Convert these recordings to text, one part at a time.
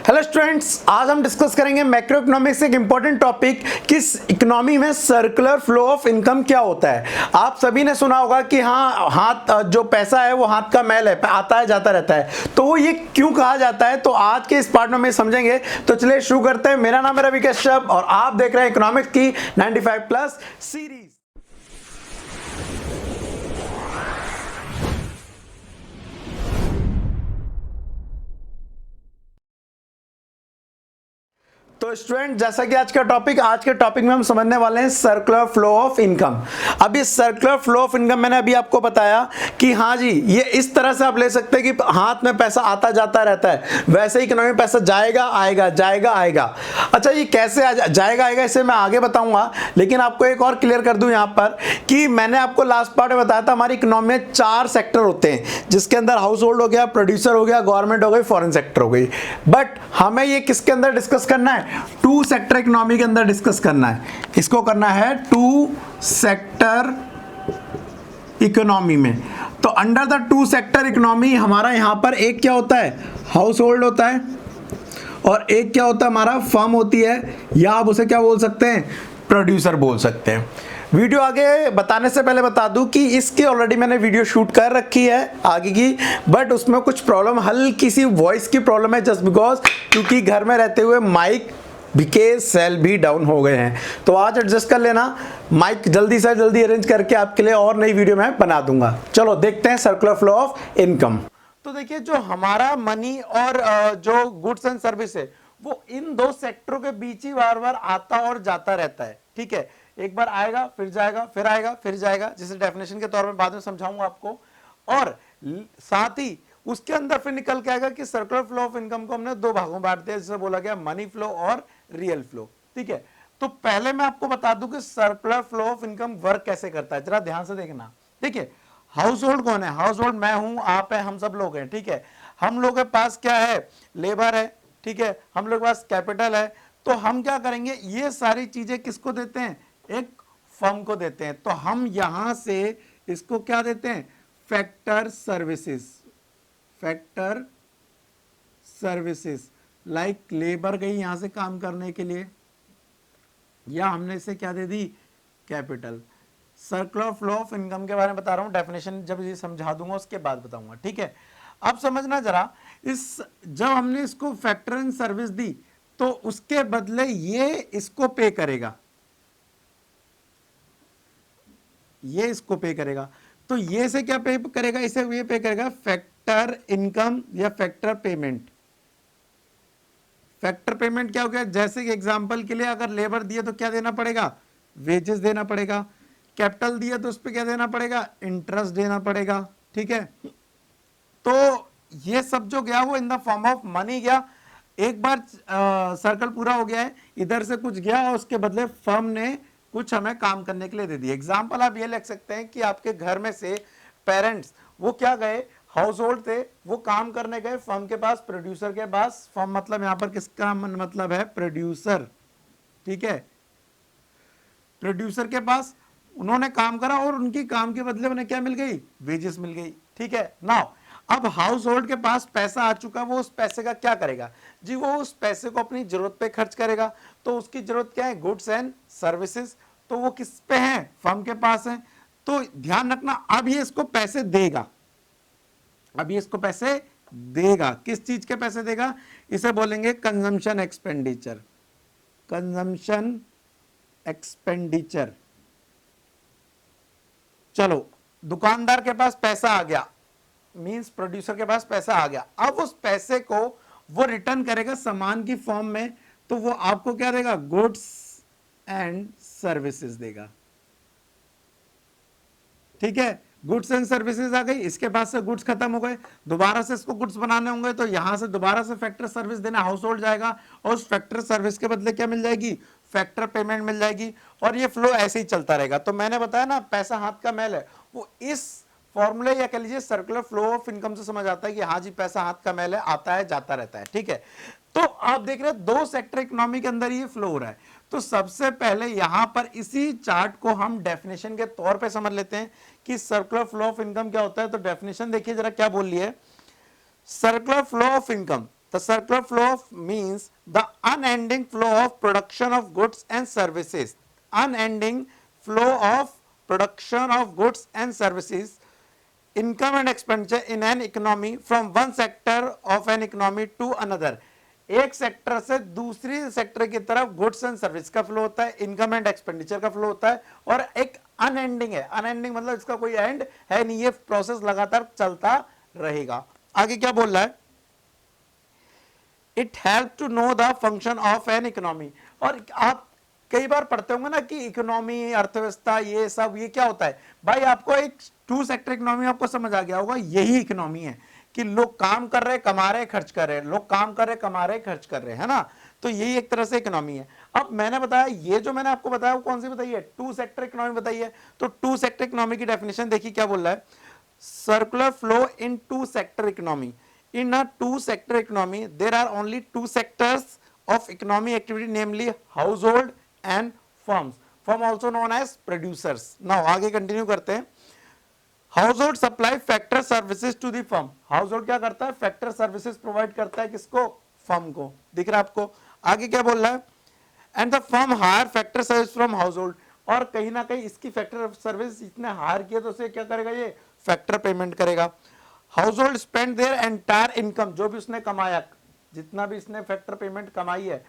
Hello students, आज हम discuss करेंगे मैक्रो इकोनॉमिक्स एक इंपॉर्टेंट टॉपिक किस इकोनॉमी में सर्कुलर फ्लो ऑफ इनकम क्या होता है। आप सभी ने सुना होगा कि हाँ, हाथ जो पैसा है वो हाथ का मैल है, आता है जाता रहता है। तो वो ये क्यों कहा जाता है, तो आज के इस पार्ट में समझेंगे। तो चलिए शुरू करते हैं। मेरा नाम है रवि कश्यप और आप देख रहे हैं इकोनॉमिक्स की 95+ सीरीज। तो स्टूडेंट, जैसा कि आज के टॉपिक में हम समझने वाले हैं सर्कुलर फ्लो ऑफ इनकम। अब ये सर्कुलर फ्लो ऑफ इनकम मैंने अभी आपको बताया कि हाँ जी, ये इस तरह से आप ले सकते हैं कि हाथ में पैसा आता जाता रहता है, वैसे ही इकोनॉमी में पैसा जाएगा आएगा जाएगा आएगा। अच्छा, ये कैसे जाएगा आएगा इसे मैं आगे बताऊंगा, लेकिन आपको एक और क्लियर कर दूं यहाँ पर कि मैंने आपको लास्ट पार्ट में बताया था हमारी इकोनॉमी में 4 सेक्टर होते हैं, जिसके अंदर हाउस होल्ड हो गया, प्रोड्यूसर हो गया, गवर्नमेंट हो गई, फॉरेन सेक्टर हो गई। बट हमें ये किसके अंदर डिस्कस करना है? 2 सेक्टर इकोनॉमी के अंदर डिस्कस करना है। इसको करना है 2 सेक्टर इकोनॉमी में। तो अंडर द 2 सेक्टर इकोनॉमी हमारा यहां पर एक क्या होता है? हाउस होल्ड होता है, और एक क्या होता है हमारा? फर्म होती है, या आप उसे क्या बोल सकते हैं? प्रोड्यूसर बोल सकते हैं। वीडियो आगे बताने से पहले बता दूं कि इसकी ऑलरेडी मैंने वीडियो शूट कर रखी है आगे की, बट उसमें कुछ प्रॉब्लम, हल्की सी वॉइस की प्रॉब्लम है, जस्ट बिकॉज क्योंकि घर में रहते हुए माइक के सेल भी डाउन हो गए हैं। तो आज एडजस्ट कर लेना, माइक जल्दी से जल्दी अरेंज करके आपके लिए और नई वीडियो मैं बना दूंगा। चलो देखते हैं सर्कुलर फ्लो ऑफ इनकम। तो देखिए, जो हमारा मनी और जो गुड्स एंड सर्विस है वो इन 2 सेक्टरों के बीच ही बार बार आता और जाता रहता है। ठीक है, एक बार आएगा फिर जाएगा, फिर आएगा फिर जाएगा, जिसे डेफिनेशन के तौर में बाद में समझाऊंगा आपको। और साथ ही उसके अंदर फिर निकल के आएगा कि सर्कुलर फ्लो ऑफ इनकम को हमने 2 भागों में बांट दिया, जिसे बोला गया मनी फ्लो और रियल फ्लो। ठीक है, तो पहले मैं आपको बता दूं कि circular flow of income work कैसे करता है, जरा ध्यान से देखना। ठीक है, हाउस होल्ड कौन है? हाउस होल्ड मैं हूं, आप है, हम सब लोग हैं। ठीक है, हम लोग के पास क्या है? लेबर है। ठीक है, हम लोग के पास कैपिटल है। तो हम क्या करेंगे? ये सारी चीजें किसको देते हैं? एक फर्म को देते हैं। तो हम यहां से इसको क्या देते हैं? Factor services. Factor services like labour गई यहां से काम करने के लिए, या हमने इसे क्या दे दी? Capital. Circular flow of income के बारे में बता रहा हूं, डेफिनेशन जब ये समझा दूंगा उसके बाद बताऊंगा। ठीक है, अब समझना जरा, जब हमने इसको फैक्टर एंड सर्विस दी तो उसके बदले ये इसको पे करेगा, ये इसको पे करेगा। तो ये से क्या पे करेगा? इसे ये पे करेगा फैक्टर इनकम या फैक्टर पेमेंट। फैक्टर पेमेंट क्या हो गया? जैसे कि एग्जांपल के लिए अगर लेबर दिए तो क्या देना पड़ेगा? वेजेस देना पड़ेगा। कैपिटल दिया तो उस पर क्या देना पड़ेगा? इंटरेस्ट देना पड़ेगा। ठीक है, तो ये सब जो गया वो in the form of money गया। एक बार सर्कल पूरा हो गया है, इधर से कुछ गया और उसके बदले फर्म ने कुछ हमें काम करने के लिए दे दिया। एग्जाम्पल आप ये लिख सकते हैं कि आपके घर में से पेरेंट्स वो क्या गए? हाउस होल्ड थे, वो काम करने गए फर्म के पास, प्रोड्यूसर के पास। फर्म मतलब यहां पर किसका मतलब है? प्रोड्यूसर। ठीक है, प्रोड्यूसर के पास उन्होंने काम करा और उनकी काम के बदले उन्हें क्या मिल गई? वेजेस मिल गई। ठीक है, नाउ अब हाउस होल्ड के पास पैसा आ चुका, वो उस पैसे का क्या करेगा जी? वो उस पैसे को अपनी जरूरत पे खर्च करेगा। तो उसकी जरूरत क्या है? Goods and services. तो वो किस पे है? फर्म के पास है। तो ध्यान रखना, अब ये इसको पैसे देगा, अब ये इसको पैसे देगा। किस चीज के पैसे देगा? इसे बोलेंगे कंजम्पशन एक्सपेंडिचर। Consumption expenditure. चलो, दुकानदार के पास पैसा आ गया, मींस प्रोड्यूसर के पास पैसा आ गया। अब उस पैसे को वो रिटर्न करेगा सामान की फॉर्म में। तो वो आपको क्या देगा? गुड्स एंड सर्विसेज देगा। ठीक है, गुड्स एंड सर्विसेज आ गई, इसके बाद से गुड्स खत्म हो गए, दोबारा से इसको गुड्स बनाने होंगे, तो यहां से दोबारा से फैक्टर सर्विस देना, हाउस होल्ड जाएगा और उस फैक्टर सर्विस के बदले क्या मिल जाएगी? फैक्टर पेमेंट मिल जाएगी। और ये फ्लो ऐसे ही चलता रहेगा। तो मैंने बताया ना, पैसा हाथ का मैल है, वो इस फॉर्मूले या कह लीजिए सर्कुलर फ्लो ऑफ इनकम से समझ आता है कि हाँ जी, पैसा हाथ का मैल है, आता है जाता रहता है। ठीक है, तो आप देख रहे हैं 2 सेक्टर इकोनॉमी के अंदर ये फ्लो हो रहा है। तो सबसे पहले यहां पर इसी चार्ट को हम डेफिनेशन के तौर पे समझ लेते हैं कि सर्कुलर फ्लो ऑफ इनकम क्या होता है। तो डेफिनेशन देखिए जरा क्या बोल रही है। Circular flow of income The circular flow means the unending flow of production of goods and services. Unending flow of production of goods and services, income and expenditure in an economy from one sector of an economy to another. एक sector से दूसरी sector की तरफ goods and service का flow होता है, income and expenditure का flow होता है, और एक अनएंडिंग है. अनएंडिंग मतलब इसका कोई एंड है नहीं, ये प्रोसेस लगातार चलता रहेगा. आगे क्या बोल रहा है? It help to know the function of an economy. और आप कई बार पढ़ते होंगे ना कि इकोनॉमी, अर्थव्यवस्था, ये सब ये क्या होता है भाई. आपको एक टू सेक्टर इकोनॉमी आपको समझ आ गया होगा. यही इकोनॉमी है कि लोग काम कर रहे, कमा रहे, खर्च कर रहे, लोग काम कर रहे, कमा रहे, खर्च कर रहे, है ना. तो यही एक तरह से इकोनॉमी है. अब मैंने बताया, ये जो मैंने आपको बताया वो कौन सी बताई है? टू सेक्टर इकोनॉमी बताई है. तो टू सेक्टर इकोनॉमी की डेफिनेशन देखिए क्या बोल रहा है. Circular flow in two sector economy. In a two-sector economy, there are only two sectors of economic activity, namely household and firms. Firm also known as producers. Now आगे continue करते हैं. Household supply factor services to the firm. Household क्या करता है? Factor services provide करता है किसको? Firm को. दिख रहा है आपको? आगे क्या बोल रहा है? And the firm hire factor service from household. और कहीं ना कहीं इसकी फैक्टर सर्विस इसने हायर किया तो उसे क्या करेगा? ये फैक्टर पेमेंट करेगा. Household spend their entire income. जो भी उसने कमाया, जितना भी इसने फैक्टर पेमेंट कमाई है,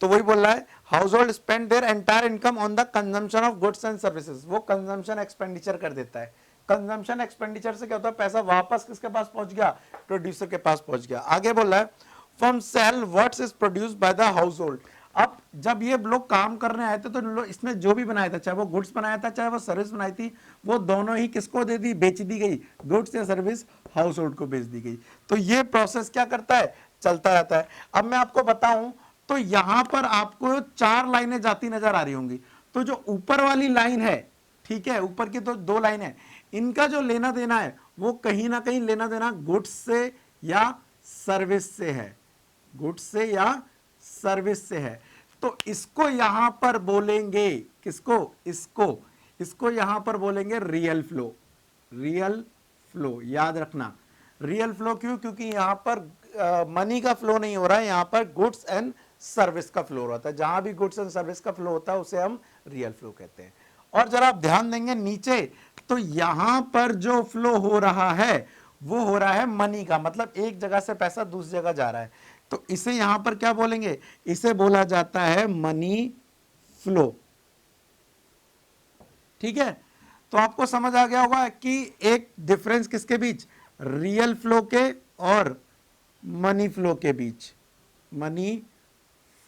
तो वही बोल रहा है household spend their entire income on the consumption of goods and services. वो कंजम्पशन एक्सपेंडिचर कर देता है. कंजम्पशन एक्सपेंडिचर से क्या होता है? पैसा वापस किसके पास पहुंच गया? प्रोड्यूसर के पास पहुंच गया. आगे बोल रहा है from sale what's is produced by the household. अब जब ये लोग काम करने आए थे तो इसने जो भी बनाया था, चाहे वो गुड्स बनाया था, चाहे वो सर्विस बनाई थी, वो दोनों ही किसको दे दी? बेच दी गई. गुड्स या सर्विस हाउस होल्ड को बेच दी गई. तो ये प्रोसेस क्या करता है? चलता रहता है. अब मैं आपको बताऊं तो यहां पर आपको चार लाइनें जाती नजर आ रही होंगी. तो जो ऊपर वाली लाइन है, ठीक है, ऊपर की तो दो लाइन है, इनका जो लेना देना है वो कहीं ना कहीं लेना देना गुड्स से या सर्विस से है. गुड्स से या सर्विस से है. तो इसको यहां पर बोलेंगे किसको? इसको यहां पर बोलेंगे रियल फ्लो. रियल फ्लो याद रखना. रियल फ्लो क्यों? क्योंकि यहां पर मनी का फ्लो नहीं हो रहा है, यहां पर गुड्स एंड सर्विस का फ्लो होता है. जहां भी गुड्स एंड सर्विस का फ्लो होता है उसे हम रियल फ्लो कहते हैं. और जरा आप ध्यान देंगे नीचे, तो यहां पर जो फ्लो हो रहा है वो हो रहा है मनी का. मतलब एक जगह से पैसा दूसरी जगह जा रहा है. तो इसे यहां पर क्या बोलेंगे? इसे बोला जाता है मनी फ्लो. ठीक है. तो आपको समझ आ गया होगा कि एक डिफरेंस किसके बीच? रियल फ्लो के और मनी फ्लो के बीच. मनी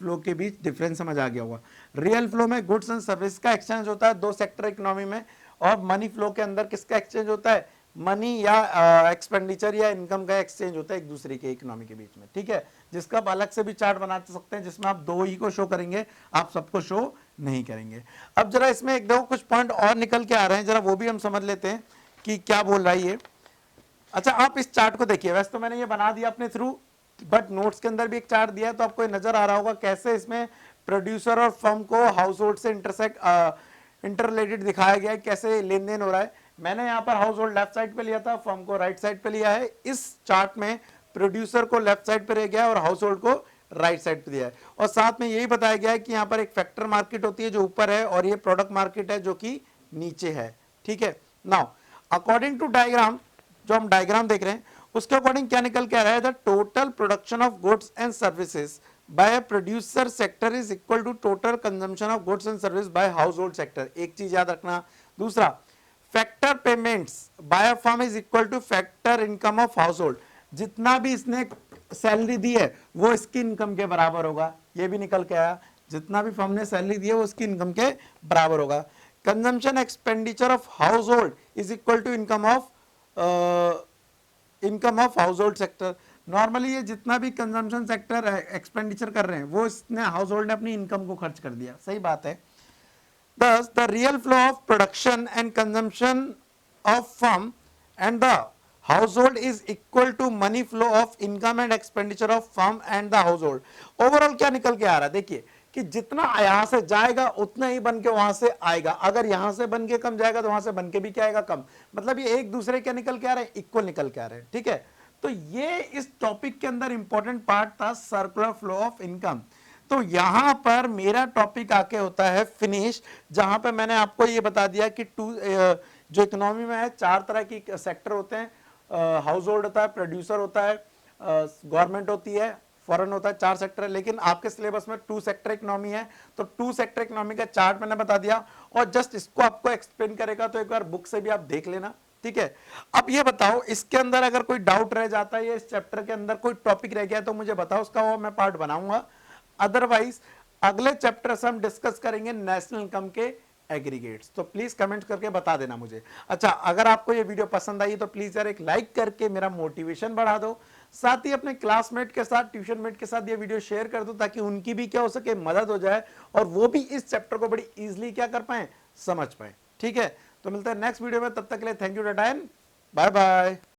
फ्लो के बीच डिफरेंस समझ आ गया होगा. रियल फ्लो में गुड्स एंड सर्विस का एक्सचेंज होता है दो सेक्टर इकोनॉमी में, और मनी फ्लो के अंदर किसका एक्सचेंज होता है? मनी या एक्सपेंडिचर या इनकम का एक्सचेंज होता है एक दूसरे के इकोनॉमी के बीच में. ठीक है. जिसका आप अलग से भी चार्ट बना सकते हैं जिसमें आप दो ही को शो करेंगे, आप सबको शो नहीं करेंगे. अब जरा इसमें एक दो कुछ पॉइंट और निकल के आ रहे हैं, जरा वो भी हम समझ लेते हैं कि क्या बोल रहा है ये. अच्छा, आप इस चार्ट को देखिए. वैसे तो मैंने ये बना दिया अपने थ्रू, बट नोट्स के अंदर भी एक चार्ट दिया है, तो आपको नजर आ रहा होगा कैसे इसमें प्रोड्यूसर और फर्म को हाउस होल्ड से इंटररिलेटेड दिखाया गया है, कैसे लेन देन हो रहा है. मैंने यहाँ पर हाउस होल्ड लेफ्ट साइड पे लिया था, फर्म को राइट साइड पे लिया है. इस चार्ट में प्रोड्यूसर को लेफ्ट साइड पे रह गया और हाउस होल्ड को राइट साइड पे दिया है. और साथ में यही बताया गया है कि यहाँ पर एक फैक्टर मार्केट होती है जो ऊपर है, और ये प्रोडक्ट मार्केट है जो कि नीचे है. ठीक है. नाउ अकॉर्डिंग टू डायग्राम, जो हम डायग्राम देख रहे हैं उसके अकॉर्डिंग क्या निकल के आ रहा है? The total production of goods and services by producer sector is equal to total consumption of goods and service by household sector. एक चीज याद रखना. दूसरा, factor payments by firm is equal to factor income of household. जितना भी इसने salary दी है वो इसकी इनकम के बराबर होगा. ये भी निकल के आया, जितना भी फर्म ने सैलरी दी है वो उसकी इनकम के बराबर होगा. Consumption expenditure of household is equal to income of household sector. Normally ये जितना भी कंजम्पशन सेक्टर एक्सपेंडिचर कर रहे हैं वो इसने हाउस होल्ड ने अपनी इनकम को खर्च कर दिया. सही बात है. Thus, the real flow of production and consumption of firm and the household is equal to money flow of income and expenditure of firm and the household. Overall क्या निकल के आ रहा है? देखिए कि जितना यहां से जाएगा उतना ही बन के वहां से आएगा. अगर यहां से बन के कम जाएगा तो वहां से बन के भी क्या आएगा? कम. मतलब ये एक दूसरे क्या निकल के आ रहे हैं? इक्वल निकल के आ रहे हैं. ठीक है. तो ये इस टॉपिक के अंदर इंपॉर्टेंट पार्ट था, सर्कुलर फ्लो ऑफ इनकम। तो यहां पर मेरा टॉपिक आके होता है फिनिश, जहां पे मैंने आपको ये बता दिया कि जो इकोनॉमी में है 4 तरह की सेक्टर होते हैं, हाउस होल्ड होता है, प्रोड्यूसर होता है, गवर्नमेंट होती है, फॉरेन होता है, 4 सेक्टर है। लेकिन आपके सिलेबस में 2 सेक्टर इकोनॉमी है, तो 2 सेक्टर इकोनॉमी का चार्ट मैंने बता दिया, और जस्ट इसको आपको एक्सप्लेन करेगा, तो एक बार बुक से भी आप देख लेना, ठीक है। अब ये बताओ, इसके अंदर अगर कोई डाउट रह जाता है या इस चैप्टर के अंदर कोई टॉपिक रह गया तो मुझे बताओ, उसका वो मैं पार्ट बनाऊंगा। अदरवाइज अगले चैप्टर से हम डिस्कस करेंगे नेशनल इनकम के एग्रीगेट्स, तो प्लीज कमेंट करके बता देना मुझे। अच्छा, अगर आपको ये वीडियो पसंद आई तो प्लीज यार एक लाइक करके मेरा मोटिवेशन बढ़ा दो, साथ ही अपने क्लासमेट के साथ, ट्यूशन मेट के साथ ये वीडियो शेयर कर दो, ताकि उनकी भी क्या हो सके, मदद हो जाए, और वो भी इस चैप्टर को बड़ी इजीली क्या कर पाए, समझ पाए, ठीक है। तो मिलते हैं नेक्स्ट वीडियो में, तब तक के लिए thank you tata and bye bye.